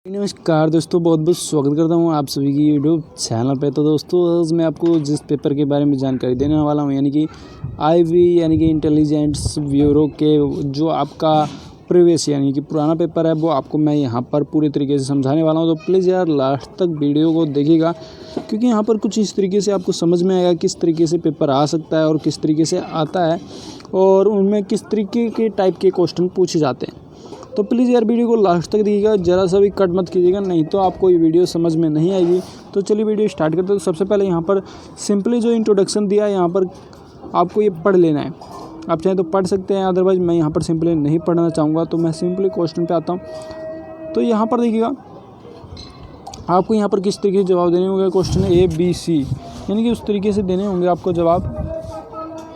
नमस्कार दोस्तों, बहुत बहुत स्वागत करता हूँ आप सभी की यूट्यूब चैनल पे। तो दोस्तों, आज मैं आपको जिस पेपर के बारे में जानकारी देने वाला हूँ यानी कि आईवी यानी कि इंटेलिजेंस ब्यूरो के जो आपका प्रीवियस यानी कि पुराना पेपर है वो आपको मैं यहाँ पर पूरी तरीके से समझाने वाला हूँ। तो प्लीज़ यार लास्ट तक वीडियो को देखिएगा, क्योंकि यहाँ पर कुछ इस तरीके से आपको समझ में आएगा किस तरीके से पेपर आ सकता है और किस तरीके से आता है और उनमें किस तरीके के टाइप के क्वेश्चन पूछे जाते हैं। तो प्लीज़ यार वीडियो को लास्ट तक देखिएगा, ज़रा सा भी कट मत कीजिएगा, नहीं तो आपको ये वीडियो समझ में नहीं आएगी। तो चलिए वीडियो स्टार्ट करते हैं। तो सबसे पहले यहाँ पर सिंपली जो इंट्रोडक्शन दिया है यहाँ पर आपको ये पढ़ लेना है। आप चाहें तो पढ़ सकते हैं, अदरवाइज मैं यहाँ पर सिंपली नहीं पढ़ना चाहूँगा। तो मैं सिंपली क्वेश्चन पे आता हूँ। तो यहाँ पर देखिएगा आपको यहाँ पर किस तरीके से जवाब देने होंगे। क्वेश्चन ABC यानी कि उस तरीके से देने होंगे आपको जवाब।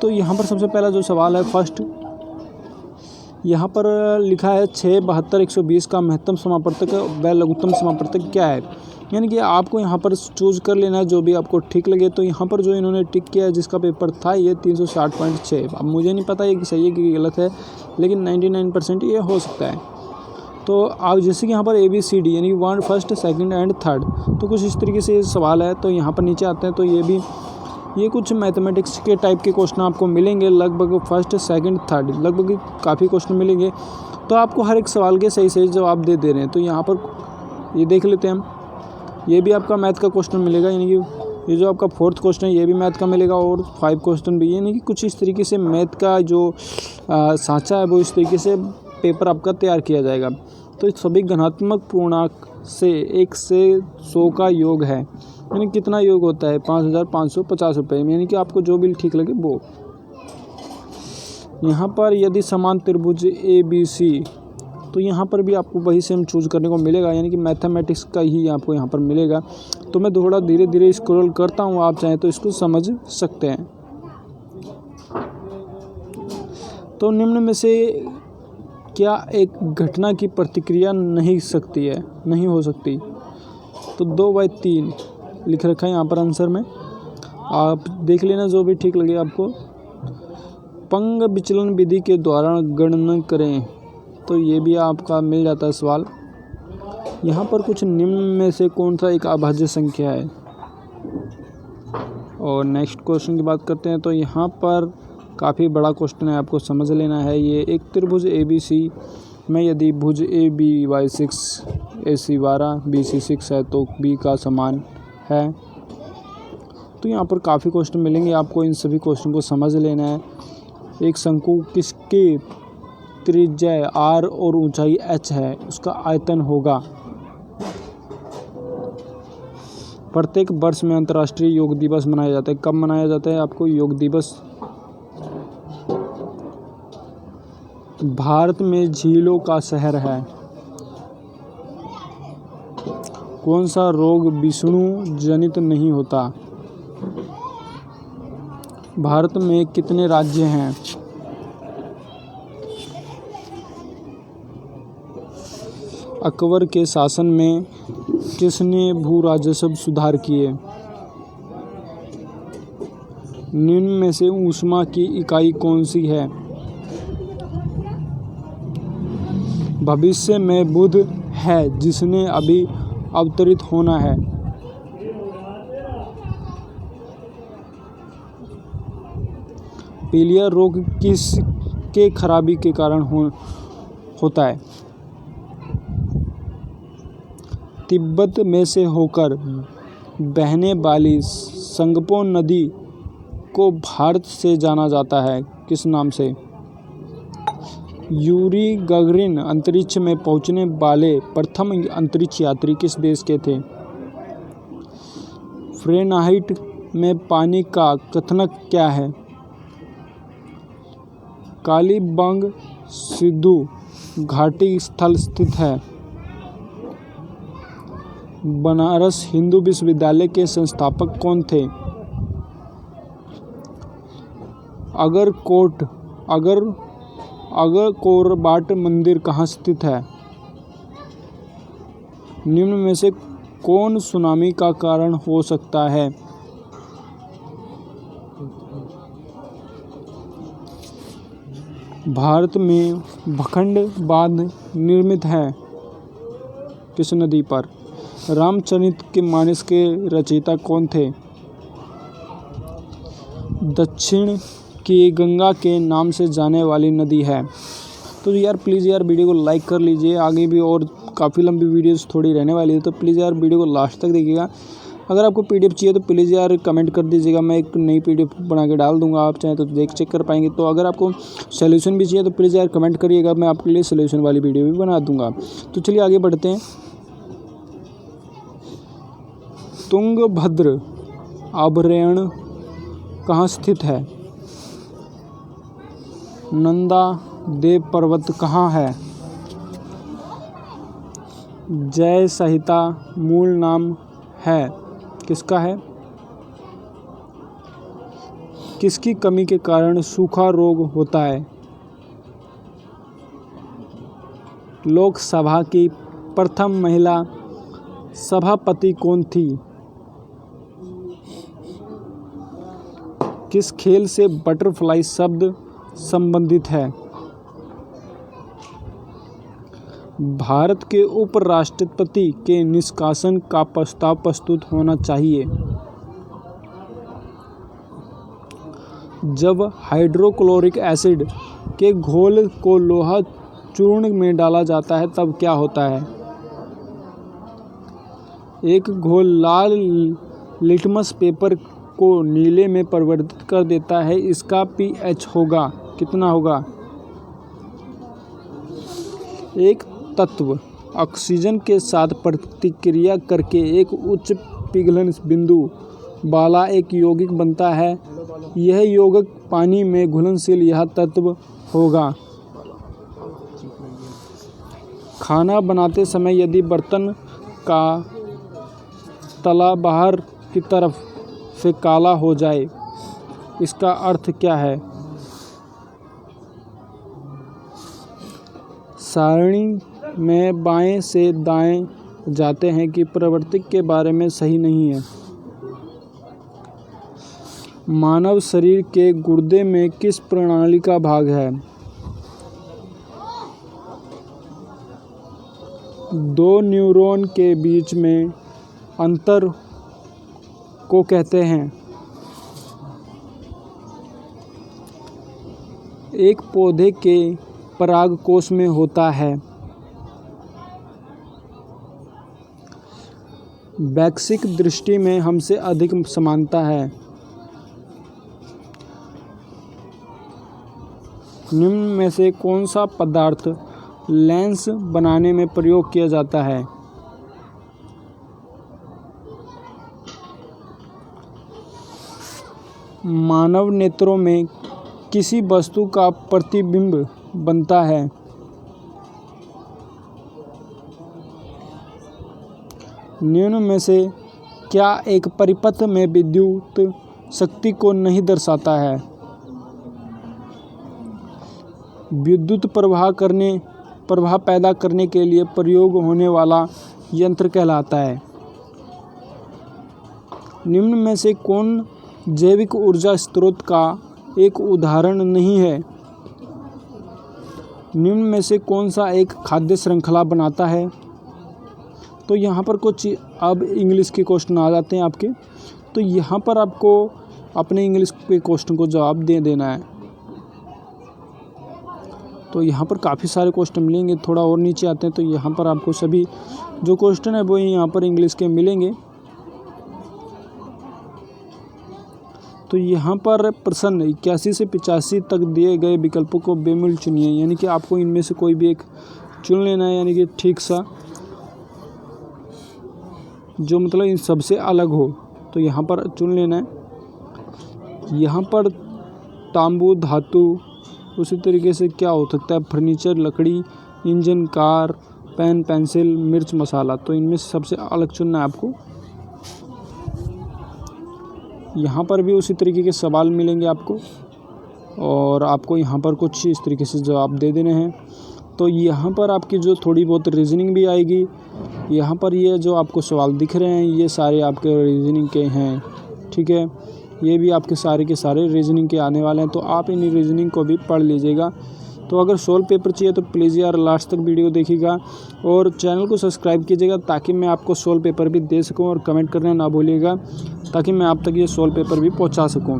तो यहाँ पर सबसे पहला जो सवाल है फर्स्ट, यहाँ पर लिखा है 672 120 का महत्तम समापवर्तक व लघुत्तम समापवर्तक क्या है। यानी कि आपको यहाँ पर चूज़ कर लेना है जो भी आपको ठीक लगे। तो यहाँ पर जो इन्होंने टिक किया है जिसका पेपर था ये 360.6। अब मुझे नहीं पता ये सही है कि गलत है, लेकिन 99% ये हो सकता है। तो आप जैसे कि यहाँ पर ABCD यानी 1 फर्स्ट सेकंड एंड थर्ड, तो कुछ इस तरीके से सवाल है। तो यहाँ पर नीचे आते हैं तो ये कुछ मैथमेटिक्स के टाइप के क्वेश्चन आपको मिलेंगे, लगभग फर्स्ट सेकंड थर्ड लगभग काफ़ी क्वेश्चन मिलेंगे। तो आपको हर एक सवाल के सही सही जवाब दे रहे हैं। तो यहाँ पर ये देख लेते हैं हम, ये भी आपका मैथ का क्वेश्चन मिलेगा, यानी कि ये जो आपका फोर्थ क्वेश्चन है ये भी मैथ का मिलेगा और 5 क्वेश्चन भी, यानी कि कुछ इस तरीके से मैथ का जो सांचा है वो इस तरीके से पेपर आपका तैयार किया जाएगा। तो सभी घनात्मक पूर्णांक से 1 से 100 का योग है, यानी कितना योग होता है 5550 रुपये में, यानी कि आपको जो भी ठीक लगे वो। यहाँ पर यदि समान त्रिभुज ABC, तो यहाँ पर भी आपको वही सेम चूज करने को मिलेगा, यानी कि मैथमेटिक्स का ही आपको यहाँ पर मिलेगा। तो मैं थोड़ा धीरे धीरे स्क्रॉल करता हूँ, आप चाहें तो इसको समझ सकते हैं। तो निम्न में से क्या एक घटना की प्रतिक्रिया नहीं हो सकती। तो 2/3 लिख रखा है यहाँ पर आंसर में, आप देख लेना जो भी ठीक लगे आपको। पंग विचलन विधि के द्वारा गणना करें, तो ये भी आपका मिल जाता है सवाल। यहाँ पर कुछ निम्न में से कौन सा एक अभाज्य संख्या है। और नेक्स्ट क्वेश्चन की बात करते हैं। तो यहाँ पर काफ़ी बड़ा क्वेश्चन है, आपको समझ लेना है। ये एक त्रिभुज ABC में यदि भुज ABY6 AC 12 BC 6 है तो B का समान है। तो यहाँ पर काफ़ी क्वेश्चन मिलेंगे, आपको इन सभी क्वेश्चन को समझ लेना है। एक शंकु किसके त्रिज्या R और ऊंचाई H है, उसका आयतन होगा। प्रत्येक वर्ष में अंतर्राष्ट्रीय योग दिवस मनाया जाता है, कब मनाया जाता है आपको योग दिवस। भारत में झीलों का शहर है। कौन सा रोग विषाणु जनित नहीं होता। भारत में कितने राज्य हैं। अकबर के शासन में किसने भू राजस्व सुधार किए। निम्न में से ऊष्मा की इकाई कौन सी है। भविष्य में बुध है जिसने अभी अवतरित होना है। पीलिया रोग किसके खराबी के कारण होता है। तिब्बत में से होकर बहने वाली संगपो नदी को भारत से जाना जाता है, किस नाम से। यूरी गगरिन अंतरिक्ष में पहुंचने वाले प्रथम अंतरिक्ष यात्री किस देश के थे। फ़ारेनहाइट में पानी का क्वथनांक क्या है। कालीबंग सिंधु घाटी स्थल स्थित है। बनारस हिंदू विश्वविद्यालय के संस्थापक कौन थे। अगरकोरबाट मंदिर कहाँ स्थित है। निम्न में से कौन सुनामी का कारण हो सकता है। भारत में भखंड बांध निर्मित है, किस नदी पर? रामचरित के मानस के रचयिता कौन थे? दक्षिण की गंगा के नाम से जाने वाली नदी है। तो यार प्लीज़ यार वीडियो को लाइक कर लीजिए, आगे भी और काफ़ी लंबी वीडियोस थोड़ी रहने वाली है, तो प्लीज़ यार वीडियो को लास्ट तक देखिएगा। अगर आपको पीडीएफ चाहिए तो प्लीज़ यार कमेंट कर दीजिएगा, मैं एक नई पीडीएफ बना के डाल दूंगा, आप चाहें तो चेक कर पाएंगे। तो अगर आपको सोल्यूशन भी चाहिए तो प्लीज़ यार कमेंट करिएगा, मैं आपके लिए सोल्यूशन वाली वीडियो भी बना दूंगा। तो चलिए आगे बढ़ते हैं। तुंगभद्र अभयारण्य कहाँ स्थित है? नंदा देव पर्वत कहाँ है? जय संहिता मूल नाम है किसका है? किसकी कमी के कारण सूखा रोग होता है? लोकसभा की प्रथम महिला सभापति कौन थी? किस खेल से बटरफ्लाई शब्द संबंधित है? भारत के उपराष्ट्रपति के निष्कासन का प्रस्ताव प्रस्तुत होना चाहिए जब हाइड्रोक्लोरिक एसिड के घोल को लोहा चूर्ण में डाला जाता है तब क्या होता है? एक घोल लाल लिटमस पेपर को नीले में परिवर्तित कर देता है, इसका pH होगा कितना होगा? एक तत्व ऑक्सीजन के साथ प्रतिक्रिया करके एक उच्च पिघलन बिंदु वाला एक यौगिक बनता है, यह यौगिक पानी में घुलनशील यह तत्व होगा। खाना बनाते समय यदि बर्तन का तला बाहर की तरफ से काला हो जाए, इसका अर्थ क्या है? सारणी में बाएं से दाएं जाते हैं कि प्रवृत्ति के बारे में सही नहीं है। मानव शरीर के गुर्दे में किस प्रणाली का भाग है? दो न्यूरॉन के बीच में अंतर को कहते हैं। एक पौधे के परागकोश में होता है। वैश्विक दृष्टि में हमसे अधिक समानता है। निम्न में से कौन सा पदार्थ लेंस बनाने में प्रयोग किया जाता है? मानव नेत्रों में किसी वस्तु का प्रतिबिंब बनता है। निम्न में से क्या एक परिपथ में विद्युत शक्ति को नहीं दर्शाता है? विद्युत प्रवाह पैदा करने के लिए प्रयोग होने वाला यंत्र कहलाता है। निम्न में से कौन जैविक ऊर्जा स्रोत का एक उदाहरण नहीं है? निम्न में से कौन सा एक खाद्य श्रृंखला बनाता है? तो यहाँ पर कुछ अब इंग्लिश के क्वेश्चन आ जाते हैं आपके, तो यहाँ पर आपको अपने इंग्लिश के क्वेश्चन को जवाब दे देना है। तो यहाँ पर काफ़ी सारे क्वेश्चन मिलेंगे, थोड़ा और नीचे आते हैं तो यहाँ पर आपको सभी जो क्वेश्चन है वो यहाँ पर इंग्लिश के मिलेंगे। तो यहाँ पर प्रश्न 81 से 85 तक दिए गए विकल्पों को बेमिल चुनिए, यानी कि आपको इनमें से कोई भी एक चुन लेना है, यानी कि ठीक सा जो मतलब इन सबसे अलग हो, तो यहाँ पर चुन लेना है। यहाँ पर तांबू धातु, उसी तरीके से क्या हो सकता है? फर्नीचर, लकड़ी, इंजन, कार, पेन, पेंसिल, मिर्च, मसाला, तो इनमें से सबसे अलग चुनना है आपको। यहाँ पर भी उसी तरीके के सवाल मिलेंगे आपको और आपको यहाँ पर कुछ इस तरीके से जवाब दे देने हैं। तो यहाँ पर आपकी जो थोड़ी बहुत रीजनिंग भी आएगी। यहाँ पर ये जो आपको सवाल दिख रहे हैं ये सारे आपके रीजनिंग के हैं, ठीक है। ये भी आपके सारे के सारे रीजनिंग के आने वाले हैं, तो आप इन रीजनिंग को भी पढ़ लीजिएगा। तो अगर सोल्व पेपर चाहिए तो प्लीज़ यार लास्ट तक वीडियो देखिएगा और चैनल को सब्सक्राइब कीजिएगा ताकि मैं आपको सोल्व पेपर भी दे सकूं, और कमेंट करना ना भूलिएगा ताकि मैं आप तक ये सोल्व पेपर भी पहुंचा सकूं।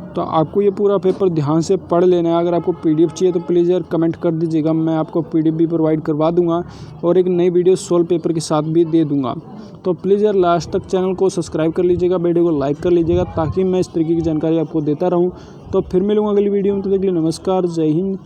तो आपको ये पूरा पेपर ध्यान से पढ़ लेना है। अगर आपको पीडीएफ चाहिए तो प्लीज़ यार कमेंट कर दीजिएगा, मैं आपको पीडीएफ भी प्रोवाइड करवा दूंगा और एक नई वीडियो सोल्व पेपर के साथ भी दे दूंगा। तो प्लीज़ यार लास्ट तक चैनल को सब्सक्राइब कर लीजिएगा, वीडियो को लाइक कर लीजिएगा ताकि मैं इस तरीके की जानकारी आपको देता रहूँ। तो फिर मिलूँगा अगली वीडियो में, तो देख लीजिए, नमस्कार, जय हिंद।